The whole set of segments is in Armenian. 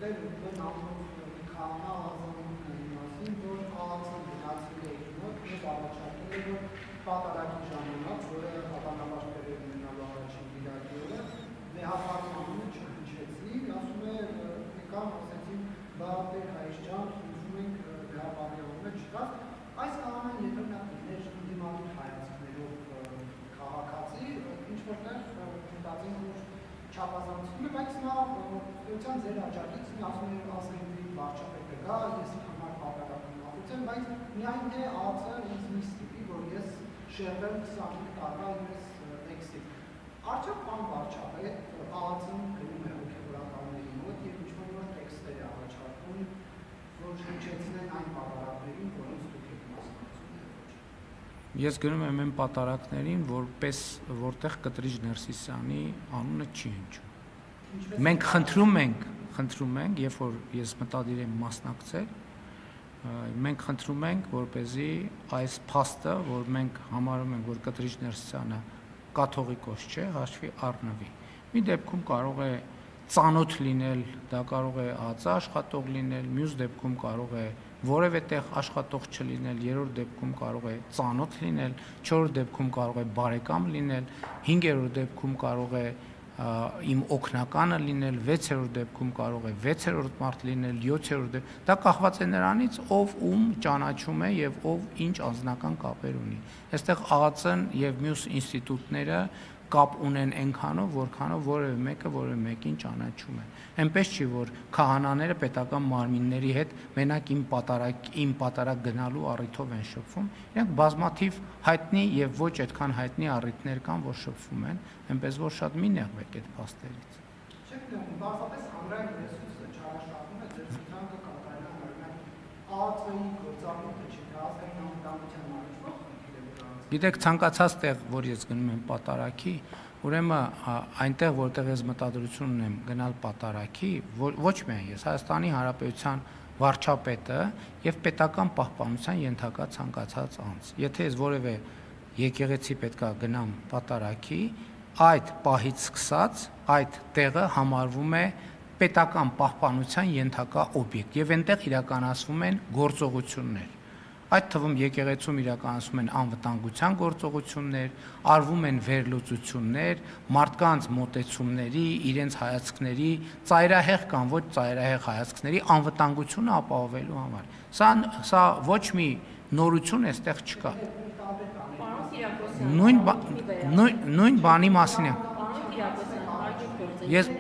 Դեր նամով քահանա ազատությունների մասին, որ ԱԱՑ-ը գնացել է իր մոտ եւ առաջարկել է, որ պատարագի ժամանակ, որը հավանաբար տևել ունենալու առաջին գիրակի օրը, վեհապարմանությունը չհնչեցի, ասում է եկան, ասեցին, բա Տեր Հայր ջան, ուզում ենք վեհապարմանությունը չկաց, այս կահանան եթե մեկներ ընդդիմանին հայացքներով քաղաքացի, ինչ որտեղ մտածին, որ չափազանցում է, բայց նա ըստ ձեր աջակից ասում է ազգային վարչապետը գա, ես համար պատարագում մատուցեմ, բայց միայն թե ԱԱՑ-ը ինձ մի ստիպի, որ ես շեղվեմ 25 տարվա ինձ էքսիտ։ Արդյոք պան վարչապետ ԱԱՑ-ն գնում է հոգևորականների մոտ եւ ինչ-որ տեքստեր է առաջարկում, որ հնչեցնեն այն պատարագներին, որոնց դուք եք մասնակցում եւ ոչ։ Ես գնում եմ այն պատարագներին, որտեղ Կտրիչ Ներսիսյանի անունը չի հնչում։ Մենք խնդրում ենք, երբ որ ես մտադիր եմ մասնակցել, մենք խնդրում ենք, որպեսզի այս փաստը, որ մենք համարում ենք, որ Կտրիչ Ներսիսյանը կաթողիկոս չէ, հաշվի առնվի։ Մի դեպքում կարող է ծանոթ լինել, դա կարող է ԱԱՑ աշխատող լինել, մյուս դեպքում կարող է որևէ տեղ աշխատող չլինել, երրորդ դեպքում կարող է ծանոթ լինել, չորրորդ դեպքում կարող է բարեկամ լինել, հինգերորդ դեպքում կարող է իմ օգնականը լինել, 6-րդ դեպքում կարող է 6-րդ մարդ լինել, 7-րդ դեպքում, դա կախված է նրանից, ով ում ճանաչում է եւ ով ինչ անձնական կապեր ունի։ Այստեղ ԱԱՑ-ն եւ մյուս ինստիտուտները կապ ունեն այնքանով, որքանով որևէ մեկը որևէ մեկին ճանաչում է։ Այնպես չի, որ քահանաները պետական մարմինների հետ մենակ իմ պատարագ գնալու առիթով են շփվում, իրենք բազմաթիվ հայտնի եւ ոչ այդքան հայտնի առիթներ կան, որ շփվում են, այնպես որ շատ մի նեղվեք այդ փաստերից։ Չեք դնում, բացապես հանրային ռեսուրսը չարաշահվում է ձեր ցանկը կատարել օրինակ ԱԱՑ-ի գործառույթը չի, ազգային անվտանգության առաջնորդ Գիտեք, ցանկացած տեղ, որ ես գնում եմ պատարագի, ուրեմն այնտեղ, որտեղ ես մտադրություն ունեմ գնալ պատարագի, ոչ միայն ես, Հայաստանի Հանրապետության վարչապետը եւ պետական պահպանության ենթակա ցանկացած անձ։ Եթե ես որևէ եկեղեցի պետքա գնամ պատարագի, այդ պահից սկսած այդ տեղը համարվում է պետական պահպանության ենթակա օբյեկտ եւ այնտեղ իրականացվում են գործողություններ։ Այդ թվում եկեղեցում իրականացում են անվտանգության գործողություններ, արվում են վերլուծություններ, մարդկանց մոտեցումների, իրենց հայացքների, ծայրահեղ կամ ոչ ծայրահեղ հայացքների անվտանգությունը ապահովելու համար։ Սա ոչ մի նորություն այստեղ չկա։ Նույն բանի մասին եմ։ Ես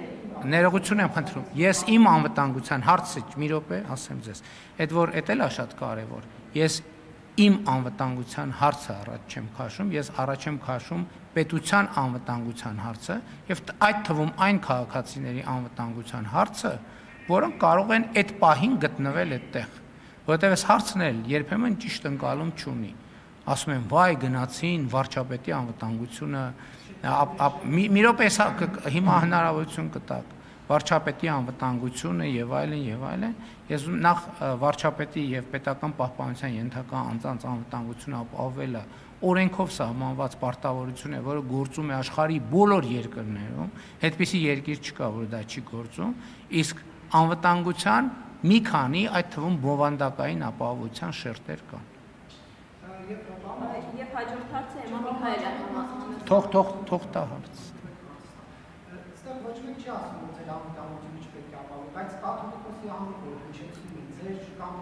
ներողություն եմ խնդրում։ Ես իմ անվտանգության հարցը մի րոպե ասեմ ձեզ։ Այդ որ էդ էլ է շատ կարևոր։ Ես իմ անվտանգության հարցը առաջ չեմ քաշում, ես առաջ եմ քաշում պետության անվտանգության հարցը եւ այդ թվում այն քաղաքացիների անվտանգության հարցը, որոնք կարող են այդ պահին գտնվել այդտեղ, որովհետեւ այս հարցն էլ երբեմն ճիշտ ընկալում չունի։ Ասում են, վայ գնացին վարչապետի անվտանգությունը, մի րոպե հիմա հնարավորություն կտակ վարչապետի անվտանգությունը եւ այլն, ես նախ վարչապետի եւ պետական պահպանության ենթակա անձանց անվտանգությունը ապահովելը օրենքով սահմանված պարտավորություն է, որը գործում է աշխարհի բոլոր երկրներում, այդպիսի երկիր չկա, որ դա չի գործում, իսկ անվտանգության մի քանի, այդ թվում բովանդակային ապահովության շերտեր կան։ Եվ հաջորդ հարցը Էմմա Միքայելյանը։ Թող տա հարց։ Այստեղ ոչ մեկ չի ասում, որ ձեր անվտանգությունը չպետք է ապահոви, բայց կաթողիկոսի անունը որ հնչեցնում է ձեր կամ